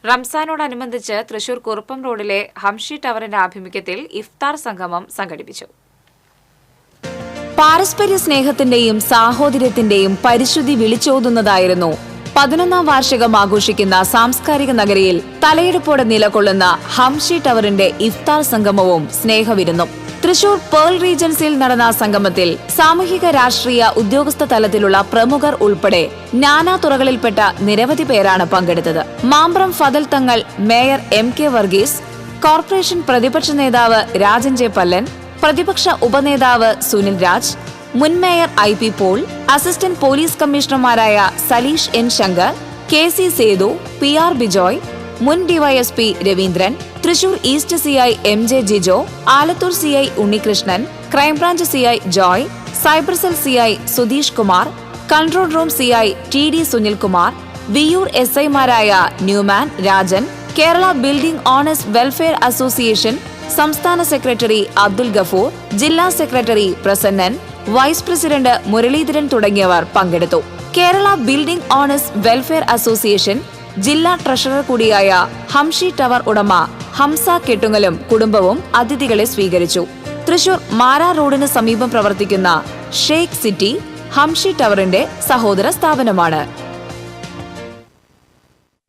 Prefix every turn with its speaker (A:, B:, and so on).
A: റംസാനോടനുബന്ധിച്ച് തൃശൂർ കുറുപ്പം റോഡിലെ ഹംഷി ടവറിന്റെ ആഭിമുഖ്യത്തിൽ ഇഫ്താർ സംഗമം സംഘടിപ്പിച്ചു.
B: പാരസ്പര്യ സ്നേഹത്തിന്റെയും സാഹോദര്യത്തിന്റെയും പരിശുദ്ധി വിളിച്ചോതുന്നതായിരുന്നു 11ാം വാർഷികം ആഘോഷിക്കുന്ന സാംസ്കാരിക നഗരിയിൽ തലയെടുപ്പോടെ നിലകൊള്ളുന്ന ഹംഷി ടവറിന്റെ ഇഫ്താർ സംഗമവും സ്നേഹവിരുന്നും. തൃശൂർ പേൾ റീജൻസിയിൽ നടന്ന സംഗമത്തിൽ സാമൂഹിക രാഷ്ട്രീയ ഉദ്യോഗസ്ഥ തലത്തിലുള്ള പ്രമുഖർ ഉൾപ്പെടെ നാനാ തുറകളിൽപ്പെട്ട നിരവധി പേരാണ് പങ്കെടുത്തത്. മാമ്പ്രം ഫദൽ തങ്ങൾ, മേയർ MK വർഗീസ്, കോർപ്പറേഷൻ പ്രതിപക്ഷ നേതാവ് രാജൻ ജെ പല്ലൻ, പ്രതിപക്ഷ ഉപനേതാവ് സുനിൽ രാജ്, മുൻ mayor IP Paul, assistant police കമ്മീഷണർമാരായ Saleesh N Shankar, KC Sethu, PR Bijoy, മുൻ DYSP Raveendran, Thrissur east CI MJ Jijo, Alathur CI Unnikrishnan, crime branch CI Joy, cyber cell CI Sudheesh Kumar, control room CI TD Sunilkumar, Viyyur SI മാരായ Newman, Rajan, Kerala building owners welfare association സംസ്ഥാന സെക്രട്ടറി അബ്ദുൽ ഗഫൂർ, ജില്ലാ secretary Prasannan, vice president Muraleedharan തുടങ്ങിയവർ പങ്കെടുത്തു. Kerala building owners welfare association ജില്ലാ treasurer കൂടിയായ Hamshi tower ഉടമ ഹംസ കെട്ടുങ്ങലും കുടുംബവും അതിഥികളെ സ്വീകരിച്ചു. തൃശൂർ മാരാ റോഡിന് സമീപം പ്രവർത്തിക്കുന്ന ഷേഖ് സിറ്റി ഹംഷി ടവറിന്റെ സഹോദര സ്ഥാപനമാണ്.